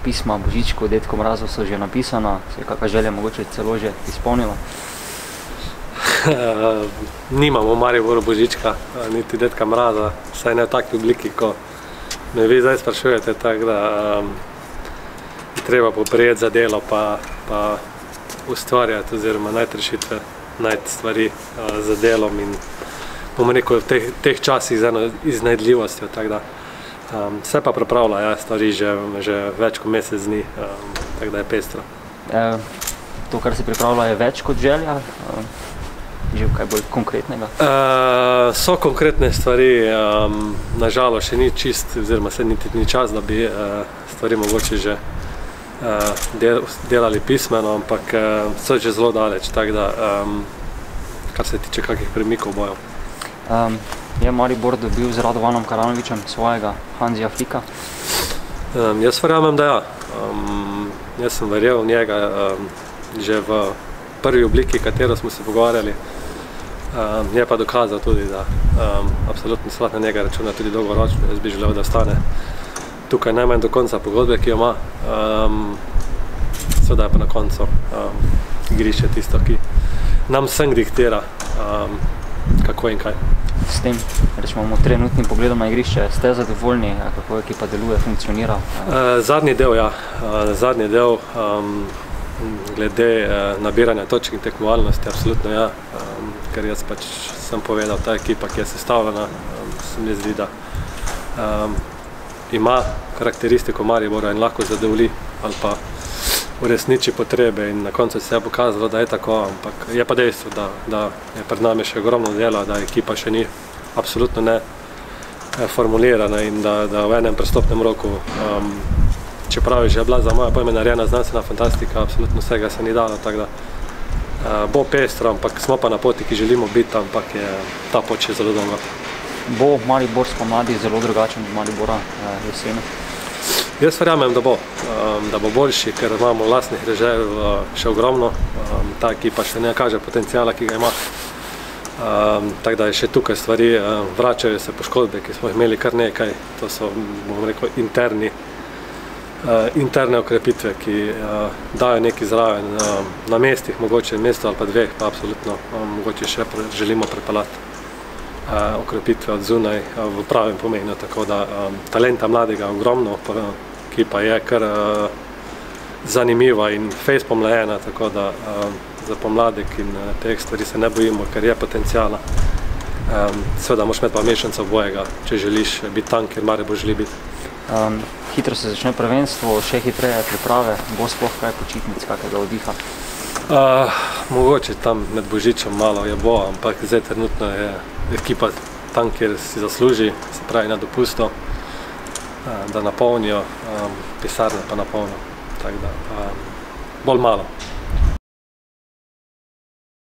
pisma Božičku, Dedku Mrazu so že napisana, se je kakšna želja mogoče celo že izpolnila? Nimamo v Mariboru Božička, niti Dedka Mraza, saj ne v taki obliki, ko me vi zdaj sprašujete, tako da je treba poprijeti za delo pa ustvarjati oziroma najti rešitve, najti stvari za delom in bomo rekel v teh časih z eno iznajdljivostjo, tako da se pa pripravlja stvari že več kot mesec dni, tako da je pestro. To, kar se pripravlja, je več kot želja? Že kaj bolj konkretnega? So konkretne stvari, nažalost še ni čist, oziroma se niti ni čas, da bi stvari mogoče že delali pismeno, ampak so že zelo daleč, tako da kar se tiče kakih premikov bojo. Je Maribor dobil z Radovanom Karanovićem svojega Hanzija Flicka? Jaz verjamem, da ja. Jaz sem verjel v njega že v prvi obliki, katero smo se pogovarjali. Je pa dokazal tudi, da absolutno se lahko na njega računa tudi dolgoročno. Jaz bi želel, da ostane tukaj najmanj do konca pogodbe, ki jo ima. Seveda je pa na koncu igrišče tisto, ki nam vsem diktira, kako in kaj. S tem, rečemo, trenutnim pogledom na igrišče, ste zadovoljni, kako ekipa deluje, funkcionira? Zadnji del, ja. Zadnji del, glede nabiranja točk in tekmovalnosti, absolutno ja. Ker jaz pač sem povedal, ta ekipa, ki je sestavljena, se mi zdi, da ima karakteristiko Maribora in lahko zadovolji ali pa uresniči potrebe in na koncu se je pokazalo, da je tako, ampak je pa dejstvo, da je pred nami še ogromno dela, da ekipa še ni absolutno ne formulirana in da v enem prestopnem roku, čeprav je že bila za moje pojme narejena znanstvena fantastika, absolutno vsega se ni dalo, tako da bo pestro, ampak smo pa na poti, ki želimo biti, ampak je ta pot še zelo dolga. Bo Maribor spomladi zelo drugačen od Maribora jeseni? Jaz verjamem, da bo boljši, ker imamo lastnih rezerv še ogromno. Ta ekipa še ne kaže potencijala, ki ga ima. Tako da je še tukaj stvari, vračajo se poškodbe, ki smo imeli kar nekaj. To so, bomo rekel, interne okrepitve, ki dajo nekaj zraven. Na mestih, mogoče mesto ali pa dveh, pa absolutno mogoče še želimo prepeljati okrepitve od zunaj v pravem pomenu, tako da talenta mladega ogromno, ekipa je kar zanimiva in fejs pomlajena, tako da za pomladek in teh stvari se ne bojimo, ker je potencijala. Seveda moraš imeti pa mešanico obojega, če želiš biti tam, kjer Maribor želi biti. Hitro se začne prvenstvo, še hitreje priprave, bo sploh kaj počitnic, kakega oddiha? Mogoče tam med Božičem malo je bo, ampak zdaj trenutno je ekipa tam, kjer si zasluži, se pravi na dopustu, da napolnijo, pisarne pa napolnijo, tako da bolj malo.